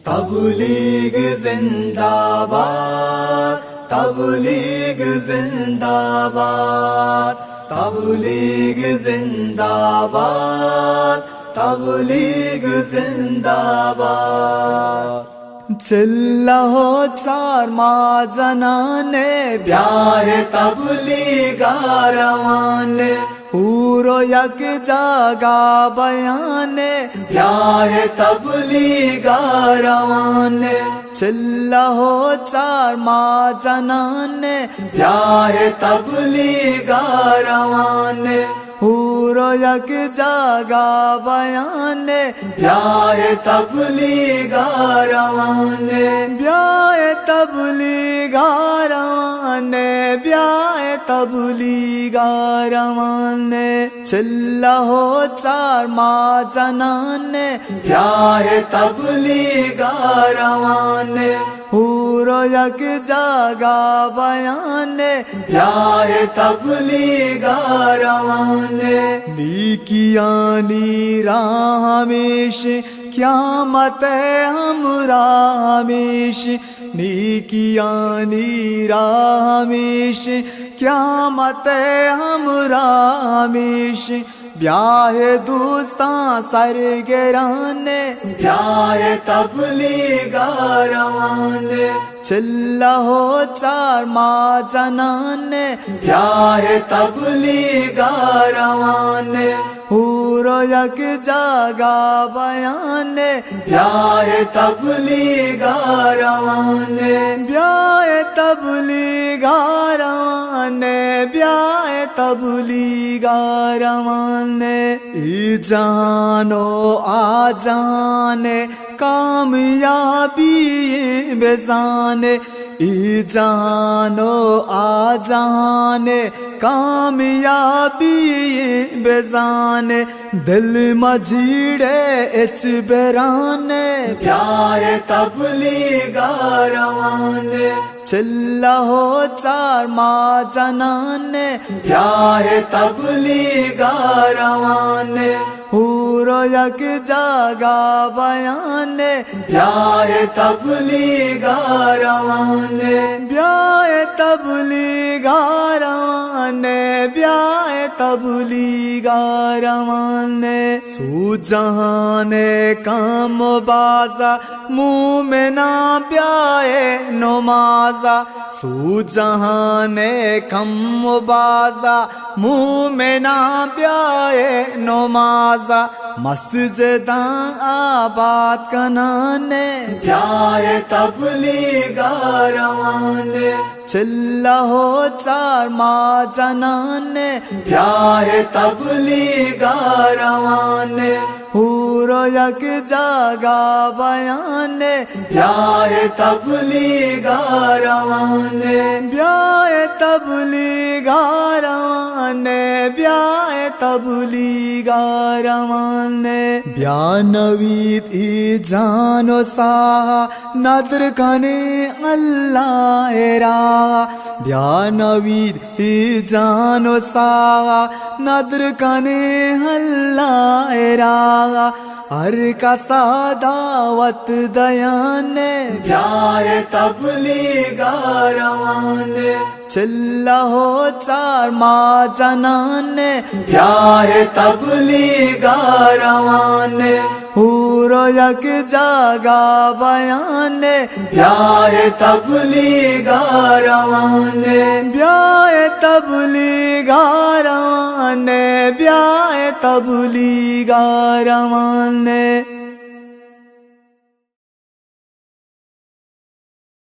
تبلیغ زندہ باد، تبلیغ زندہ باد، تبلیغ زندہ باد، تبلیغ زندہ باد۔ چلہ ہو چار ماہ جنانے بیاہ تبلیغ روانے، پورو یک جگہ بیانے بیاہ تبلیغ روانے۔ چلہ ہو چار ماہ جنانے بیاہ تبلیغ روانے، پورو یک جگہ بیانے بیاہ تبلیغ روانے، بیاہ تبلیغ روانے، بیاہ تبلیغ روانے۔ چلہ ہو چار ماہ جنانے بیاہ تبلیغ روانے، پورو یک جگہ بیانے بیاہ تبلیغ روانے۔ نیکیانی راہ ہمیش قیامت ہمراہ ہمیش، نیکیانی راہ ہمیش قیامت ہمراہ ہمیش۔ بیاہ دوستاں سر گرانے بیاہ تبلیغ روانے، چلہ ہو چار ماہ جنانے بیاہ تبلیغ روانے، پورو یک جگہ بیانے بیاہ تبلیغ روانے، بیاہ تبلیغ روانے، بیاہ تبلیغ روانے۔ ای جہانو آ جانے کامیابی بزانے، ای جہانو آ جانے کامیابی بزانے۔ دل مجھیڑے اچ برانے بیاہ تبلیغ روانے، چلہ ہو چار ماہ جنانے بیاہ تبلیغ روانے، پورو یک جگہ بیانے بیاہ تبلیغ روانے، بیاہ تبلیغ روانے، بیاہ تبلیغ روانے۔ سو جہانے کم بازا مومنا بیاہ نمازا، سو جہانے کم بازا مومنا بیاہ نمازا۔ مسجداں آباد کنانے بیاہ تبلیغ روانے، چلہ ہو چار ماہ جنانے بیاہ تبلیغ روانے، پورو یک جگہ بیانے بیاہ تبلیغ روانے، بیاہ تبلیغ روانے، بیاہ تبلیغ روانے۔ بیا نوید ای جانو سا نادر کنے اللہ را، بیا نوید ای جانو سا نادر کنے اللہ را۔ ہر کا دعوت دیانے بیاہ تبلیغ روانے، چلہ ہو چار ماہ جنانے بیاہ تبلیغ روانے، پورو یک جگہ بیانے بیاہ تبلیغ روانے، بیاہ تبلیغ روانے، بیاہ تبلیغ روانے۔